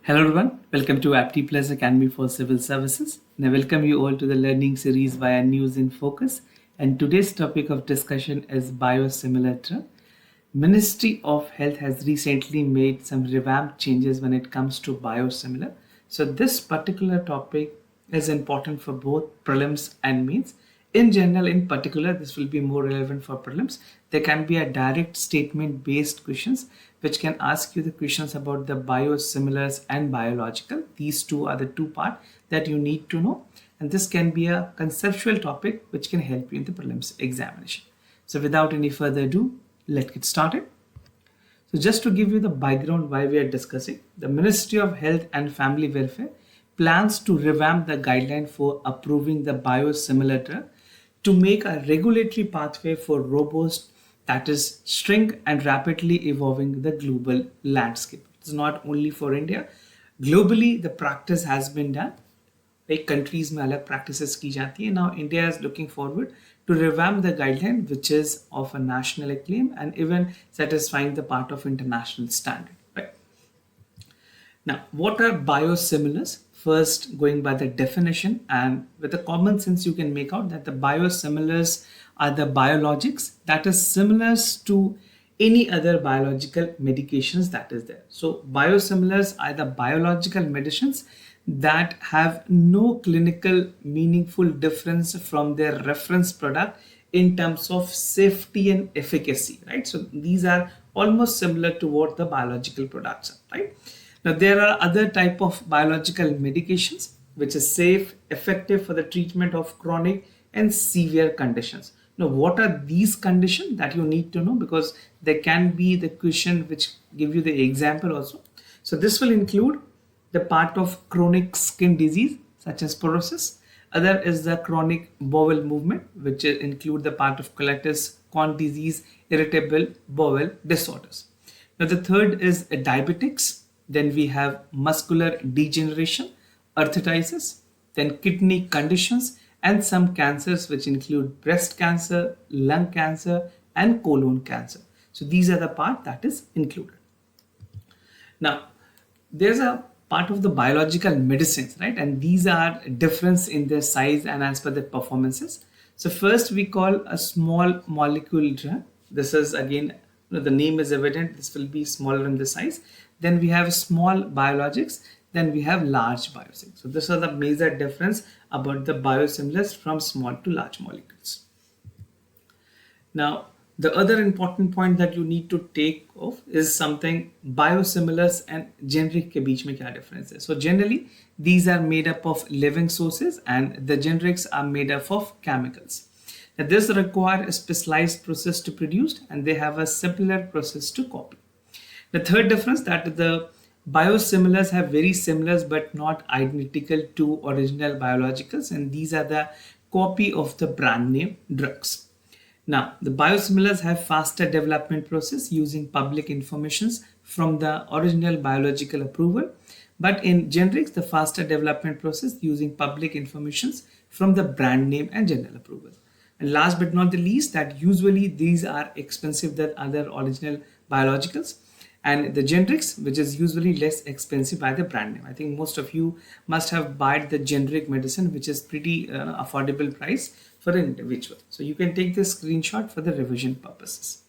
Hello everyone, welcome to Apti Plus Academy for Civil Services. And I welcome you all to the learning series via News in Focus. And today's topic of discussion is biosimilar drug. Ministry of Health has recently made some revamp changes when it comes to biosimilar. So this particular topic is important for both prelims and mains. In general, in particular, this will be more relevant for prelims. There can be a direct statement based questions which can ask you the questions about the biosimilars and biological. These two are the two parts that you need to know. And this can be a conceptual topic which can help you in the prelims examination. So without any further ado, let's get started. So just to give you the background why we are discussing, the Ministry of Health and Family Welfare plans to revamp the guideline for approving the biosimilar drug to make a regulatory pathway for robust, that is, shrink and rapidly evolving the global landscape. It's not only for India. Globally, the practice has been done. Like countries में अलग practices की जाती है. Now India is looking forward to revamp the guideline, which is of a national acclaim and even satisfying the part of international standard. Right. Now, what are biosimilars? First, going by the definition, and with the common sense, you can make out that the biosimilars are the biologics that is similar to any other biological medications that is there. So, biosimilars are the biological medicines that have no clinical meaningful difference from their reference product in terms of safety and efficacy, right? So, these are almost similar to what the biological products are, right? Now, there are other type of biological medications which is safe, effective for the treatment of chronic and severe conditions. Now, what are these conditions that you need to know, because there can be the question which give you the example also. So this will include the part of chronic skin disease such as psoriasis. Other is the chronic bowel movement, which include the part of colitis, Crohn's disease, irritable bowel disorders. Now the third is diabetics. Then we have muscular degeneration, arthritis, then kidney conditions, and some cancers which include breast cancer, lung cancer, and colon cancer. So these are the part that is included. Now, there's a part of the biological medicines, right? And these are difference in their size and as per their performances. So first we call a small molecule drug. This is again, the name is evident, this will be smaller in the size. Then we have small biologics, then we have large biologics. So this is the major difference about the biosimilars from small to large molecules. Now, the other important point that you need to take off is something biosimilars and generic के बीच में क्या difference है. So generally, these are made up of living sources and the generics are made up of chemicals. Now, this require a specialized process to produce and they have a simpler process to copy. The third difference that the biosimilars have very similar but not identical to original biologicals, and these are the copy of the brand name drugs. Now, the biosimilars have faster development process using public informations from the original biological approval, but in generics, the faster development process using public informations from the brand name and general approval. And last but not the least, that usually these are expensive than other original biologicals. And the generics, which is usually less expensive by the brand name. I think most of you must have bought the generic medicine, which is pretty affordable price for an individual. So you can take this screenshot for the revision purposes.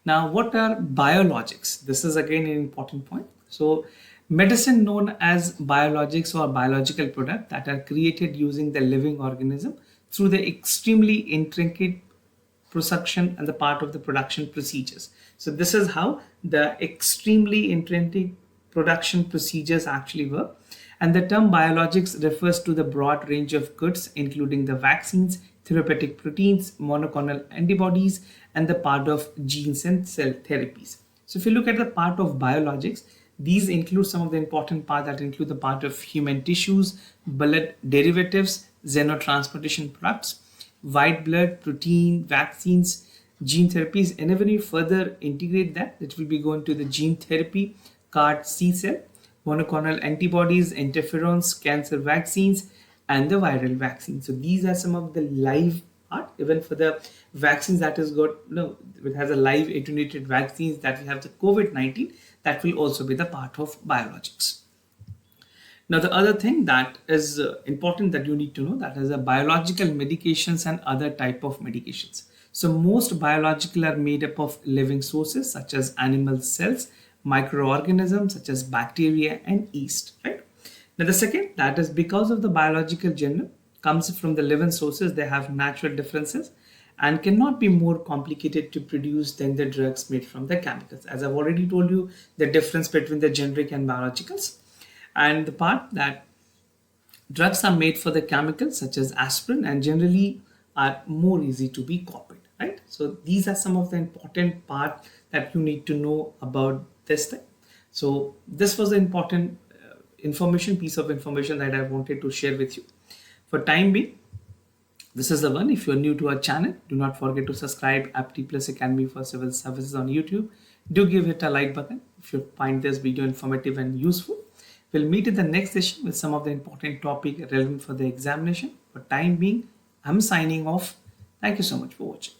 Now, what are biologics? This is again an important point. So medicine known as biologics or biological product that are created using the living organism through the extremely intricate production and the part of the production procedures. So this is how the extremely intrinsic production procedures actually work. And the term biologics refers to the broad range of goods, including the vaccines, therapeutic proteins, monoclonal antibodies, and the part of genes and cell therapies. So if you look at the part of biologics, these include some of the important parts that include the part of human tissues, blood derivatives, xenotransplantation products, white blood, protein, vaccines, gene therapies, and when you further integrate that, it will be going to the gene therapy, CAR T cell, monoclonal antibodies, interferons, cancer vaccines, and the viral vaccines. So these are some of the live part. Even for the vaccines that is got, which has a live attenuated vaccines, that we have the COVID-19, that will also be the part of biologics. Now, the other thing that is important that you need to know, that is biological medications and other type of medications. So most biological are made up of living sources such as animal cells, microorganisms such as bacteria and yeast, right? Now the second, that is because of the biological genre comes from the living sources, they have natural differences and cannot be more complicated to produce than the drugs made from the chemicals. As I've already told you, the difference between the generic and biologicals. And the part that drugs are made for the chemicals such as aspirin and generally are more easy to be copied, right? So these are some of the important part that you need to know about this thing. So this was the important piece of information that I wanted to share with you. For time being, this is the one. If you're new to our channel, do not forget to subscribe Apti Plus Academy for Civil Services on YouTube. Do give it a like button if you find this video informative and useful. We'll meet in the next session with some of the important topic relevant for the examination. For time being, I'm signing off. Thank you so much for watching.